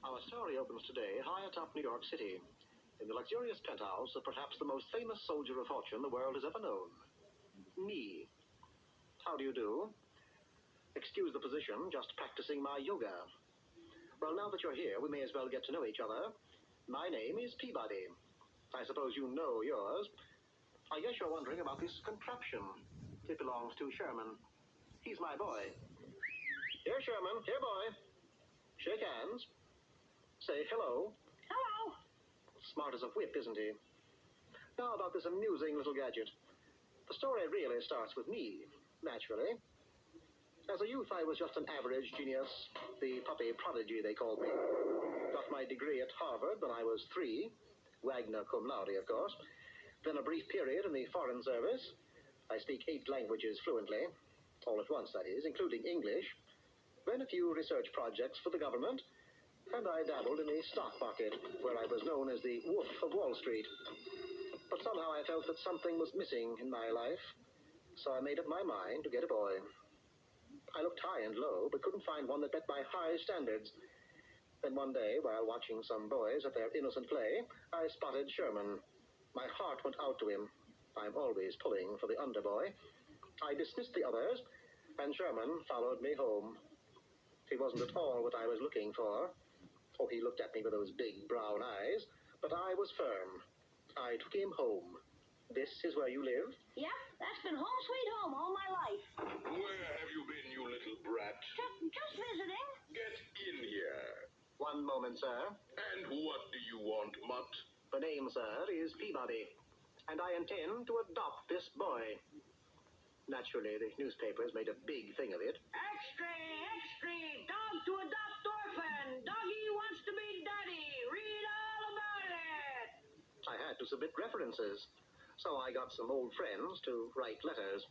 Our story opens today high atop New York City, in the luxurious penthouse of perhaps the most famous soldier of fortune the world has ever known. Me. How do you do? Excuse the position, just practicing my yoga. Well, now that you're here, we may as well get to know each other. My name is Peabody. I suppose you know yours. I guess you're wondering about this contraption. It belongs to Sherman. He's my boy. Here, Sherman. Here, boy. Shake hands. Say hello. Hello. Smart as a whip, isn't he? Now about this amusing little gadget. The story really starts with me, naturally. As a youth, I was just an average genius, the puppy prodigy, they called me. Got my degree at Harvard when I was 3, Wagner cum laude, of course. Then a brief period in the Foreign Service. I speak 8 languages fluently, all at once, that is, including English. Then a few research projects for the government, and I dabbled in the stock market, where I was known as the Wolf of Wall Street. But somehow I felt that something was missing in my life, so I made up my mind to get a boy. I looked high and low, but couldn't find one that met my high standards. Then one day, while watching some boys at their innocent play, I spotted Sherman. My heart went out to him. I'm always pulling for the underboy. I dismissed the others, and Sherman followed me home. He wasn't at all what I was looking for. Oh, he looked at me with those big brown eyes, but I was firm. I took him home. This is where you live? Yep, that's been home sweet home all my life. Where have you been, you little brat? Just visiting. Get in here. One moment, sir. And what do you want, mutt? The name, sir, is Peabody, and I intend to adopt this boy. Naturally, the newspapers made a big thing of it. Extra, extra, dog to adopt orphan. Doggy wants to be daddy. Read all about it. I had to submit references, so I got some old friends to write letters.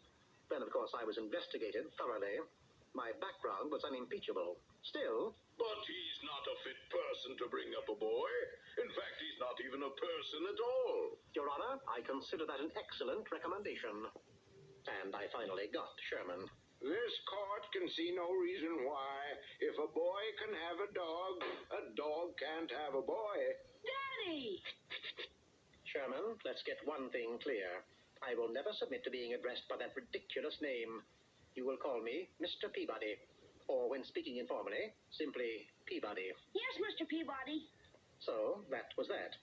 Then, of course, I was investigated thoroughly. My background was unimpeachable. Still... But he's not a fit person to bring up a boy. In fact, he's not even a person at all. Your Honor, I consider that an excellent recommendation. And I finally got Sherman. This court can see no reason why, if a boy can have a dog can't have a boy. Daddy! Sherman, let's get one thing clear. I will never submit to being addressed by that ridiculous name. You will call me Mr. Peabody, or when speaking informally, simply Peabody. Yes, Mr. Peabody. So, that was that.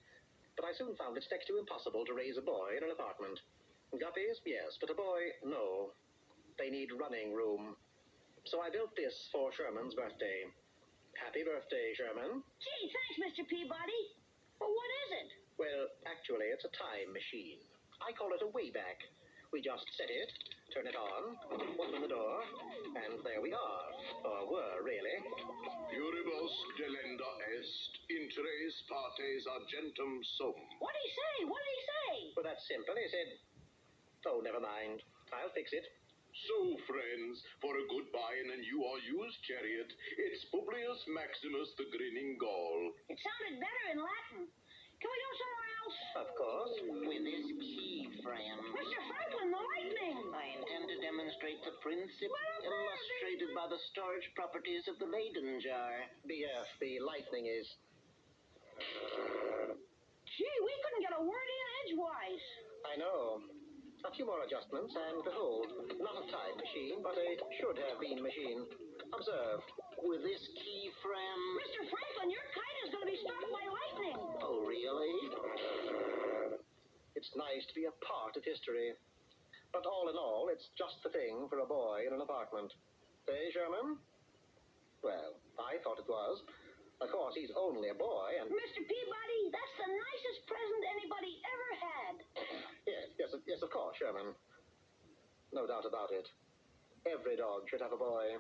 But I soon found it next to impossible to raise a boy in an apartment. Guppies, yes, but a boy, no. They need running room. So I built this for Sherman's birthday. Happy birthday, Sherman. Gee, thanks, Mr. Peabody. Well, what is it? Well, actually, it's a time machine. I call it a Wayback. We just set it, turn it on, open the door, and there we are. Or were, really. Pluribus delenda est, in tres partes argentum sum. What did he say? What did he say? Well, that's simple, he said. Oh, never mind. I'll fix it. So, friends, for a goodbye in a new or used chariot, it's Publius Maximus the Grinning Gaul. It sounded better in Latin. Can we go somewhere else? Of course. With this key frame, Mr. Franklin, the lightning! I intend to demonstrate the principle illustrated by the storage properties of the Leyden jar. BF, the lightning is... Gee, we couldn't get a word in edgewise. I know. A few more adjustments, and behold, not a time machine, but a should-have-been machine. Observe. With this key frame... Mr. Franklin, your kite is going to be struck by lightning. Oh, really? It's nice to be a part of history. But all in all, it's just the thing for a boy in an apartment. Eh, Sherman? Well, I thought it was. Of course, he's only a boy, and... Mr. Peabody, that's the nicest present anybody ever had. Yes, of course, Sherman. No doubt about it. Every dog should have a boy.